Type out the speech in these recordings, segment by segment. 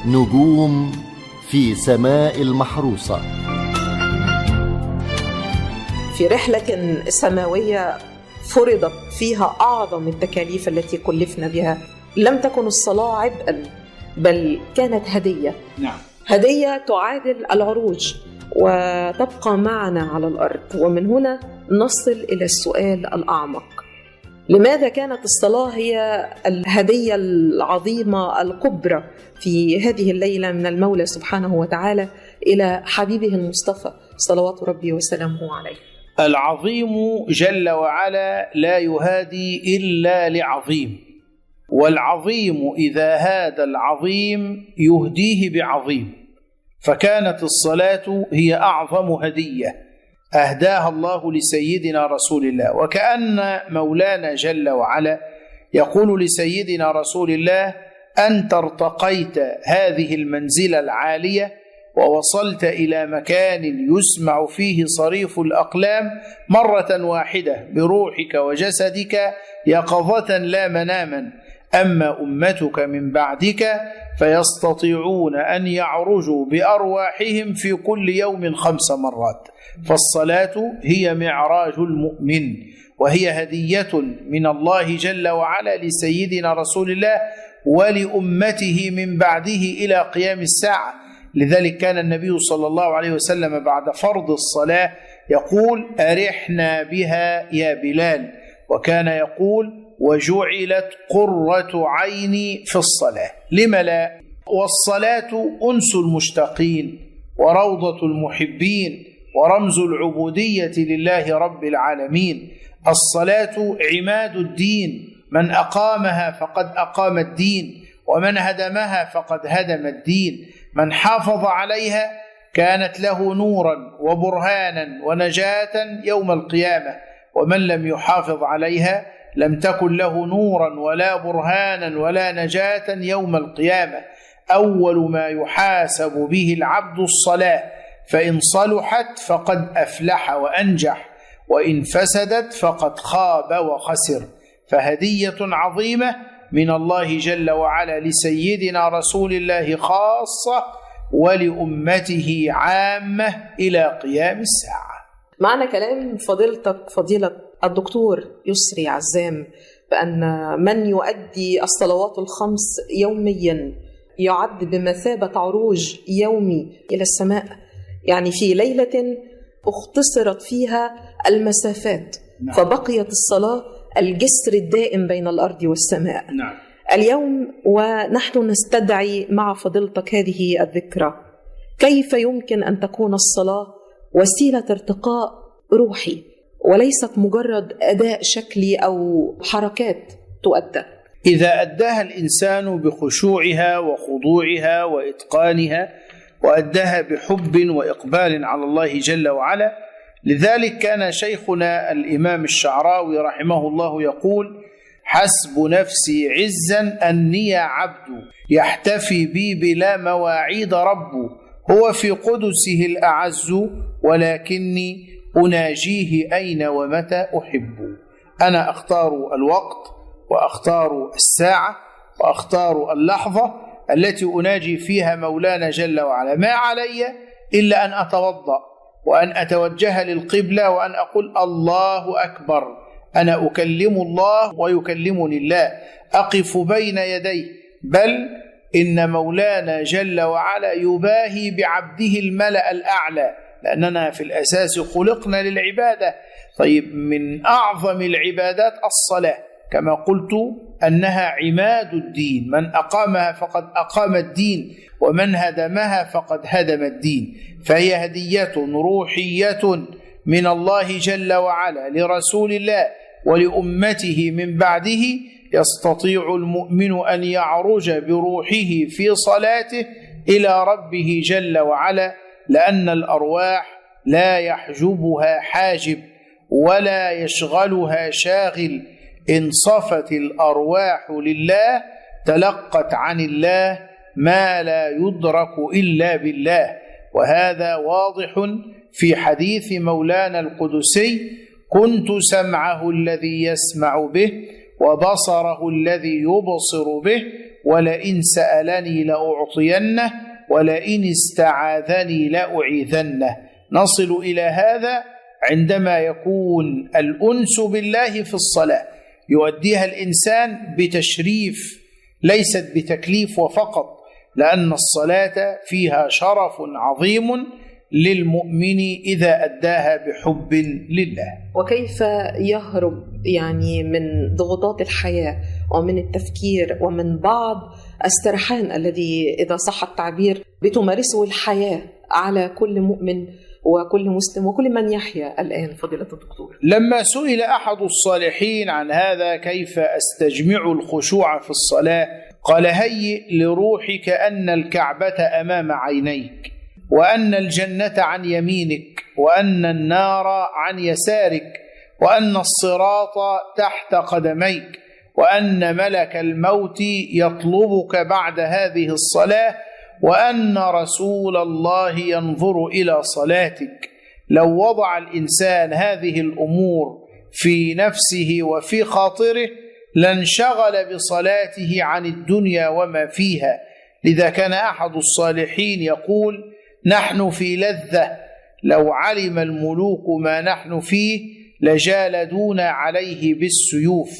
نجوم في سماء المحروسة. في رحلة سماوية فرضت فيها أعظم التكاليف التي كلفنا بها، لم تكن الصلاة عبئا بل كانت هدية. نعم. هدية تعادل العروج وتبقى معنا على الأرض. ومن هنا نصل إلى السؤال الأعمق: لماذا كانت الصلاة هي الهدية العظيمة الكبرى في هذه الليلة من المولى سبحانه وتعالى إلى حبيبه المصطفى صلوات ربي وسلامه عليه؟ العظيم جل وعلا لا يهادي إلا لعظيم، والعظيم إذا هاد العظيم يهديه بعظيم، فكانت الصلاة هي أعظم هدية أهداها الله لسيدنا رسول الله. وكأن مولانا جل وعلا يقول لسيدنا رسول الله: أنت ارتقيت هذه المنزلة العالية ووصلت إلى مكان يسمع فيه صريف الأقلام مرة واحدة بروحك وجسدك يقظة لا مناما. أما أمتك من بعدك فيستطيعون أن يعرجوا بأرواحهم في كل يوم 5 مرات. فالصلاة هي معراج المؤمن، وهي هدية من الله جل وعلا لسيدنا رسول الله ولأمته من بعده إلى قيام الساعة. لذلك كان النبي صلى الله عليه وسلم بعد فرض الصلاة يقول: أرحنا بها يا بلال. وكان يقول: وجعلت قرة عيني في الصلاة. لم لا؟ والصلاة أنس المشتاقين وروضة المحبين ورمز العبودية لله رب العالمين. الصلاة عماد الدين، من أقامها فقد أقام الدين، ومن هدمها فقد هدم الدين. من حافظ عليها كانت له نورا وبرهانا ونجاة يوم القيامة، ومن لم يحافظ عليها لم تكن له نورا ولا برهانا ولا نجاة يوم القيامة. أول ما يحاسب به العبد الصلاة، فإن صلحت فقد أفلح وأنجح، وإن فسدت فقد خاب وخسر. فهدية عظيمة من الله جل وعلا لسيدنا رسول الله خاصة ولأمته عامة إلى قيام الساعة. معنى كلام فضيلتك فضيلة الدكتور يسري عزام بأن من يؤدي الصلوات الخمس يوميا يعد بمثابة عروج يومي إلى السماء، يعني في ليلة اختصرت فيها المسافات. نعم. فبقيت الصلاة الجسر الدائم بين الأرض والسماء. نعم. اليوم ونحن نستدعي مع فضيلتك هذه الذكرى، كيف يمكن أن تكون الصلاة وسيلة ارتقاء روحي وليست مجرد أداء شكلي أو حركات تؤدى؟ إذا أداها الإنسان بخشوعها وخضوعها وإتقانها، وأداها بحب وإقبال على الله جل وعلا. لذلك كان شيخنا الإمام الشعراوي رحمه الله يقول: حسب نفسي عزا أني عبد، يحتفي بي بلا مواعيد رب، هو في قدسه الأعز، ولكني أناجيه أين ومتى أحب. أنا أختار الوقت وأختار الساعة وأختار اللحظة التي أناجي فيها مولانا جل وعلا. ما علي إلا أن أتوضأ وأن أتوجه للقبلة وأن أقول الله أكبر. أنا أكلم الله ويكلمني الله، أقف بين يديه، بل إن مولانا جل وعلا يباهي بعبده الملأ الأعلى، لأننا في الأساس خلقنا للعبادة. طيب، من أعظم العبادات الصلاة، كما قلت أنها عماد الدين، من أقامها فقد أقام الدين، ومن هدمها فقد هدم الدين. فهي هدية روحية من الله جل وعلا لرسول الله ولأمته من بعده. يستطيع المؤمن أن يعرج بروحه في صلاته إلى ربه جل وعلا، لأن الأرواح لا يحجبها حاجب ولا يشغلها شاغل. إن صفت الأرواح لله تلقت عن الله ما لا يدرك إلا بالله. وهذا واضح في حديث مولانا القدسي: كنت سمعه الذي يسمع به، وبصره الذي يبصر به، ولئن سألني لأعطينه ولئن استعاذني لأعيذنه. نصل إلى هذا عندما يكون الأنس بالله في الصلاة، يؤديها الإنسان بتشريف ليست بتكليف وفقط، لأن الصلاة فيها شرف عظيم للمؤمن إذا أداها بحب لله. وكيف يهرب من ضغوطات الحياة ومن التفكير ومن بعض السرحان الذي إذا صح التعبير بتمارسه الحياة على كل مؤمن وكل مسلم وكل من يحيا الآن فضيلة الدكتور؟ لما سئل أحد الصالحين عن هذا كيف أستجمع الخشوع في الصلاة، قال: هيئ لروحك أن الكعبة أمام عينيك، وأن الجنة عن يمينك، وأن النار عن يسارك، وأن الصراط تحت قدميك، وأن ملك الموت يطلبك بعد هذه الصلاة، وأن رسول الله ينظر إلى صلاتك. لو وضع الإنسان هذه الأمور في نفسه وفي خاطره لانشغل بصلاته عن الدنيا وما فيها. لذا كان أحد الصالحين يقول: نحن في لذة، لو علم الملوك ما نحن فيه لجالدونا عليه بالسيوف.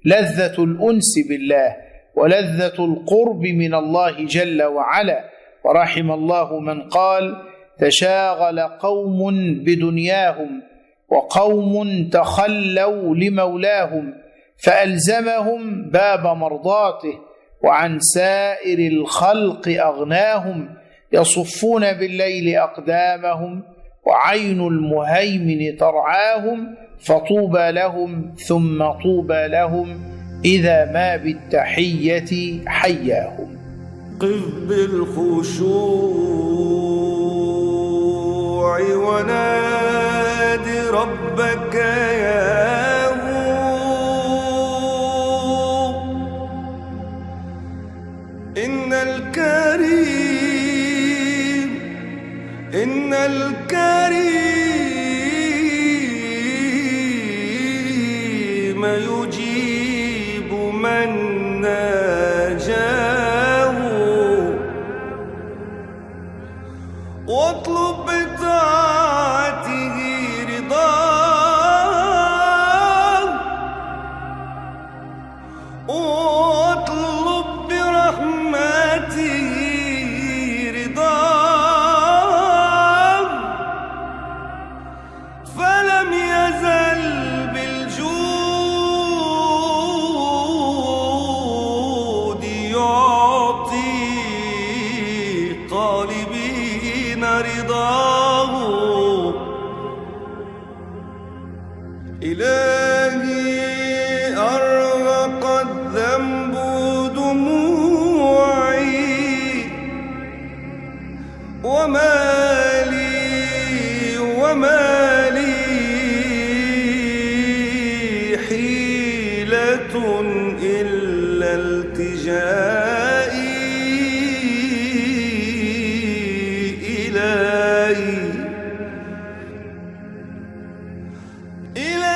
لذة الأنس بالله ولذة القرب من الله جل وعلا. ورحم الله من قال: تشاغل قوم بدنياهم وقوم تخلوا لمولاهم فألزمهم باب مرضاته، وعن سائر الخلق أغناهم، يصفون بالليل أقدامهم وعين المهيمن ترعاهم، فطوبى لهم ثم طوبى لهم إذا ما بالتحية حياهم. قف بالخشوع ونادي ربك يا هو، إن الكريم يجيب من ناجاه، واطلب بطاعته رضاه، واطلب برحمته رضاه، فلم يزل بالجود يعطي طالبين رضاه. إلهي أرهق الذنب دموعي، وما لي حيلة إلا التجائي إلهي إلى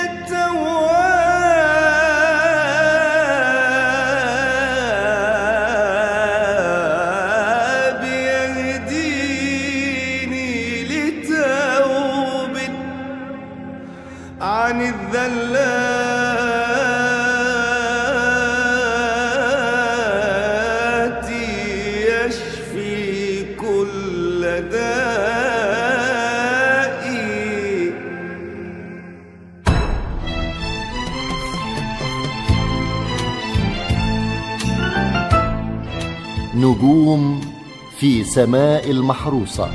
التواب يهديني لتوب عن الذلات يشفي كل دائي. نجوم في سماء المحروسة.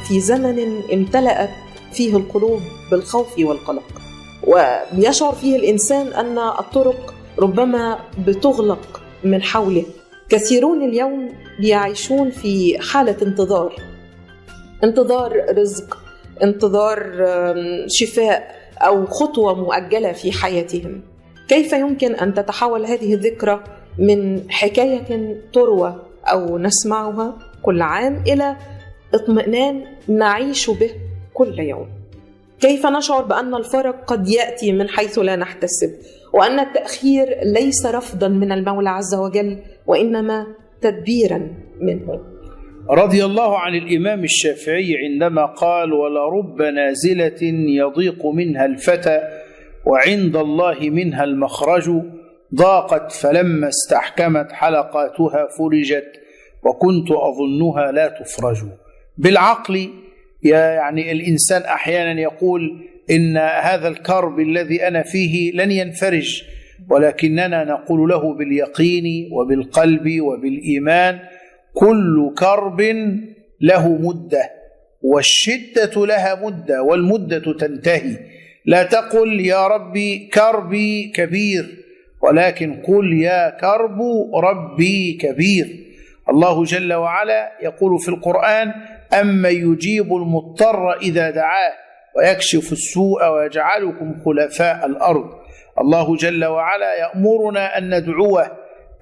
في زمن امتلأت فيه القلوب بالخوف والقلق، ويشعر فيه الإنسان أن الطرق ربما بتغلق من حوله. كثيرون اليوم يعيشون في حالة انتظار رزق، انتظار شفاء أو خطوة مؤجلة في حياتهم. كيف يمكن أن تتحول هذه الذكرى من حكاية تروى أو نسمعها كل عام إلى اطمئنان نعيش به كل يوم؟ كيف نشعر بأن الفرج قد يأتي من حيث لا نحتسب، وأن التأخير ليس رفضا من المولى عز وجل وإنما تدبيرا منه؟ رضي الله عن الإمام الشافعي عندما قال: ولرب نازلة يضيق منها الفتى وعند الله منها المخرج، ضاقت فلما استحكمت حلقاتها فرجت وكنت أظنها لا تفرج. بالعقل يعني الإنسان أحيانا يقول إن هذا الكرب الذي أنا فيه لن ينفرج، ولكننا نقول له باليقين وبالقلب وبالإيمان: كل كرب له مدة، والشدة لها مدة، والمدة تنتهي. لا تقل يا ربي كربي كبير، ولكن قل يا كرب ربي كبير. الله جل وعلا يقول في القرآن: أما يجيب المضطر إذا دعاه ويكشف السوء ويجعلكم خلفاء الأرض. الله جل وعلا يأمرنا أن ندعوه،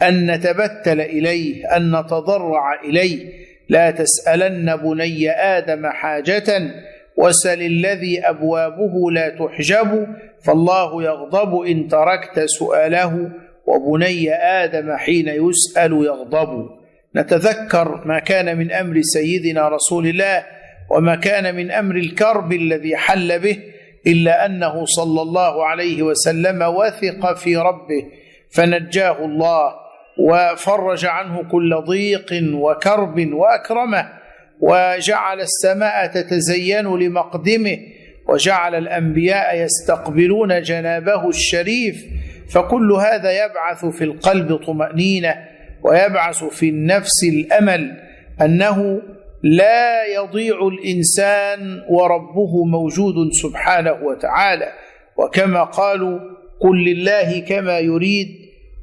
أن نتبتل إليه، أن نتضرع إليه. لا تسألن بني آدم حاجة وسل الذي أبوابه لا تحجب، فالله يغضب إن تركت سؤاله، وبني آدم حين يسأل يغضب. نتذكر ما كان من أمر سيدنا رسول الله وما كان من أمر الكرب الذي حل به، إلا أنه صلى الله عليه وسلم وثق في ربه فنجاه الله وفرج عنه كل ضيق وكرب وأكرمه، وجعل السماء تتزين لمقدمه، وجعل الأنبياء يستقبلون جنابه الشريف. فكل هذا يبعث في القلب طمأنينة، ويبعث في النفس الأمل أنه لا يضيع الإنسان وربه موجود سبحانه وتعالى. وكما قالوا: قل لله كما يريد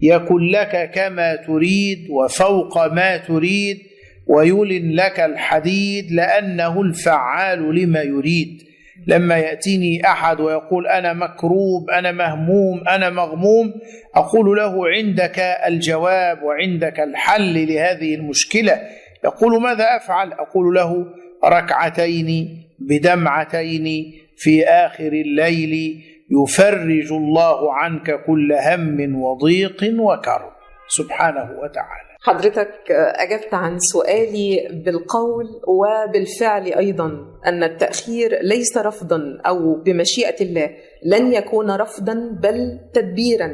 يكن لك كما تريد وفوق ما تريد ويلن لك الحديد لأنه الفعال لما يريد. لما يأتيني أحد ويقول أنا مكروب، أنا مهموم، أنا مغموم، أقول له: عندك الجواب وعندك الحل لهذه المشكلة. يقول: ماذا أفعل؟ أقول له: ركعتين بدمعتين في آخر الليل يفرج الله عنك كل هم وضيق وكرب سبحانه وتعالى. حضرتك أجبت عن سؤالي بالقول وبالفعل أيضا أن التأخير ليس رفضا، أو بمشيئة الله لن يكون رفضا بل تدبيرا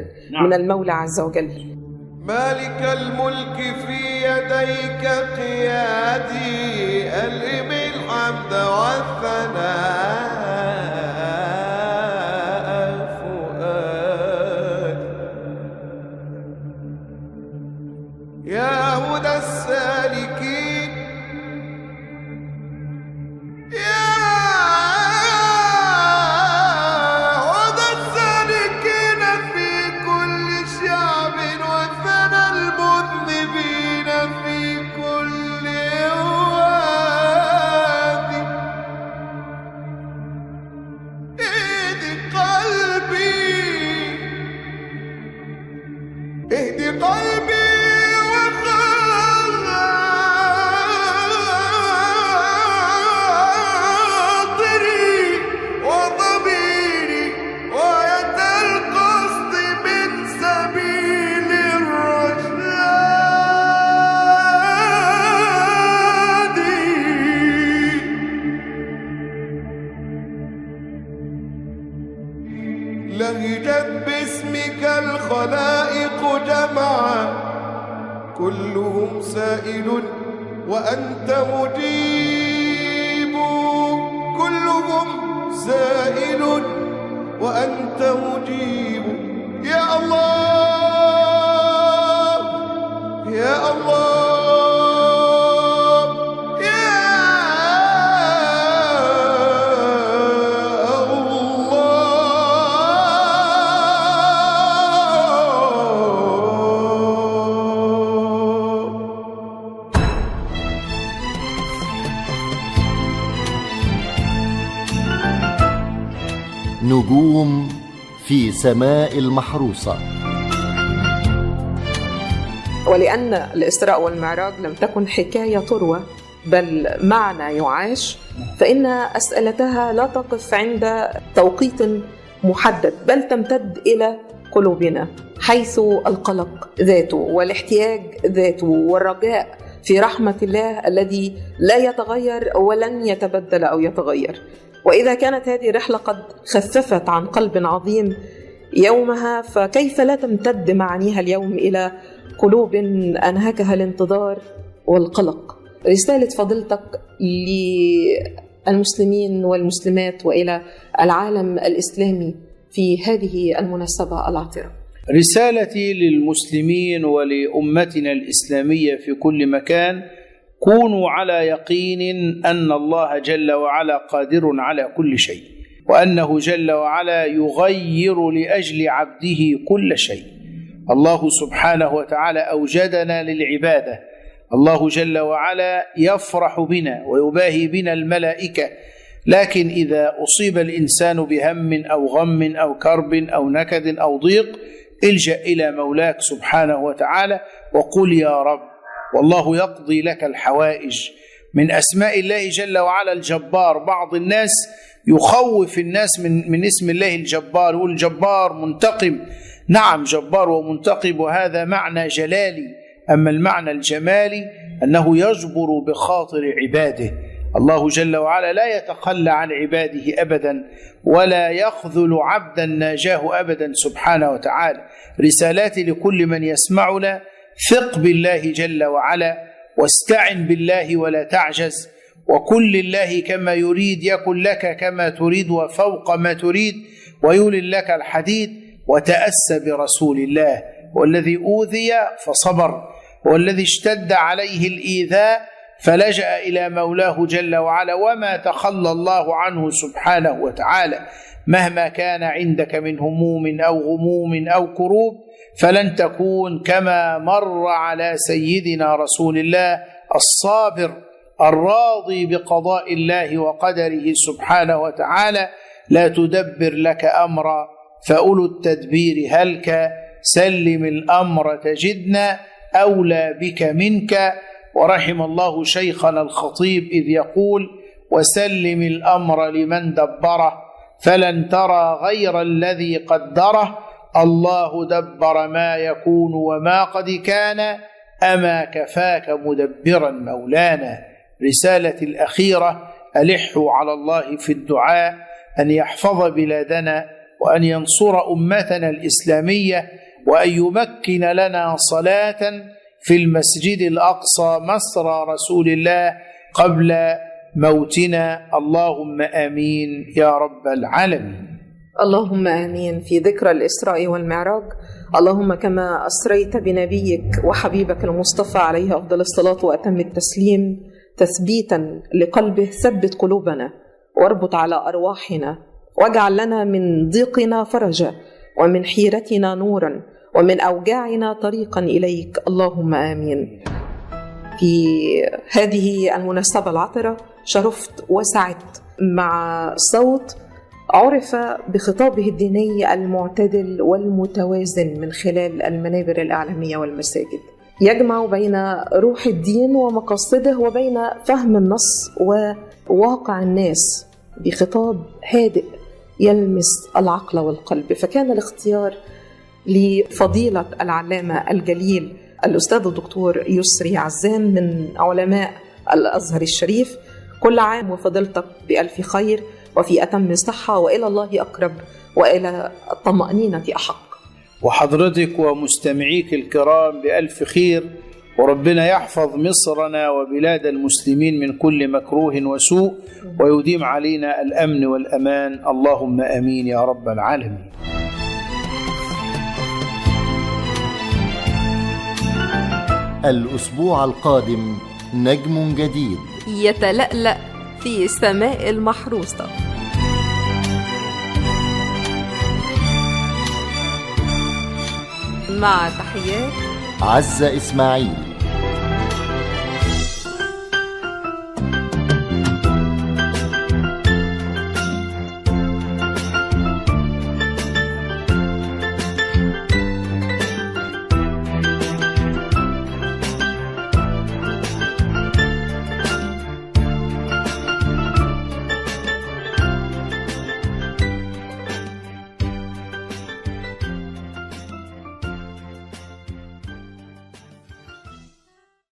من المولى عز وجل. مالك الملك في يديك قيادي، ألم الحمد والثناء يا هدى السالكين، يا هدى السالكين في كل شعب، وثنى المذنبين في كل وادي. اهدي قلبي، اهدي قلبي لهجت باسمك الخلائق جمعا، كلهم سائل وأنت مجيب، كلهم سائل وأنت مجيب. يا الله، يا الله، نجوم في سماء المحروسة. ولأن الإسراء والمعراج لم تكن حكاية تروى، بل معنى يعاش، فإن أسئلتها لا تقف عند توقيت محدد، بل تمتد إلى قلوبنا، حيث القلق ذاته والاحتياج ذاته والرجاء في رحمة الله الذي لا يتغير ولن يتبدل أو يتغير. وإذا كانت هذه الرحلة قد خففت عن قلب عظيم يومها، فكيف لا تمتد معانيها اليوم إلى قلوب أنهكها الانتظار والقلق؟ رسالة فضيلتك للمسلمين والمسلمات وإلى العالم الإسلامي في هذه المناسبة العطرة. رسالتي للمسلمين ولأمتنا الإسلامية في كل مكان: كونوا على يقين أن الله جل وعلا قادر على كل شيء، وأنه جل وعلا يغير لأجل عبده كل شيء. الله سبحانه وتعالى أوجدنا للعبادة، الله جل وعلا يفرح بنا ويباهي بنا الملائكة، لكن إذا أصيب الإنسان بهم أو غم أو كرب أو نكد أو ضيق الجأ إلى مولاك سبحانه وتعالى وقل يا رب، والله يقضي لك الحوائج. من أسماء الله جل وعلا الجبار. بعض الناس يخوف الناس من اسم الله الجبار، يقول جبار منتقم. نعم جبار ومنتقم، وهذا معنى جلالي. أما المعنى الجمالي أنه يجبر بخاطر عباده. الله جل وعلا لا يتخلى عن عباده أبدا، ولا يخذل عبدا ناجاه أبدا سبحانه وتعالى. رسالاتي لكل من يسمعنا: ثق بالله جل وعلا، واستعن بالله ولا تعجز، وكن لله كما يريد يكن لك كما تريد وفوق ما تريد ويولن لك الحديد، وتأسى برسول الله. والذي أوذي فصبر، والذي اشتد عليه الإيذاء فلجأ إلى مولاه جل وعلا، وما تخلى الله عنه سبحانه وتعالى. مهما كان عندك من هموم أو غموم أو كروب فلن تكون كما مر على سيدنا رسول الله الصابر الراضي بقضاء الله وقدره سبحانه وتعالى. لا تدبر لك أمرا فأولو التدبير هلك، سلم الأمر تجدنا أولى بك منك. ورحم الله شيخنا الخطيب إذ يقول: وسلم الأمر لمن دبره فلن ترى غير الذي قدره، الله دبر ما يكون وما قد كان، أما كفاك مدبرا مولانا. رسالتي الأخيرة: ألحوا على الله في الدعاء أن يحفظ بلادنا، وأن ينصر أمتنا الإسلامية، وأن يمكن لنا صلاة في المسجد الأقصى مسرى رسول الله قبل موتنا. اللهم آمين يا رب العالمين. اللهم آمين. في ذكرى الإسراء والمعراج، اللهم كما أسريت بنبيك وحبيبك المصطفى عليه أفضل الصلاة وأتم التسليم تثبيتا لقلبه، ثبت قلوبنا واربط على أرواحنا، واجعل لنا من ضيقنا فرجا، ومن حيرتنا نورا، ومن أوجاعنا طريقا إليك. اللهم آمين. في هذه المناسبة العطرة شرفت وسعدت مع صوت عرف بخطابه الديني المعتدل والمتوازن من خلال المنابر الإعلامية والمساجد، يجمع بين روح الدين ومقاصده وبين فهم النص وواقع الناس بخطاب هادئ يلمس العقل والقلب. فكان الاختيار لفضيلة العلامة الجليل الأستاذ الدكتور يسري عزام من علماء الأزهر الشريف. كل عام وفضيلتك بألف خير وفي أتم صحة، وإلى الله أقرب وإلى الطمأنينة أحق. وحضرتك ومستمعيك الكرام بألف خير، وربنا يحفظ مصرنا وبلاد المسلمين من كل مكروه وسوء، ويديم علينا الأمن والأمان. اللهم آمين يا رب العالمين. الأسبوع القادم نجم جديد يتلألأ في سماء المحروسة. مع تحيات عزة إسماعيل.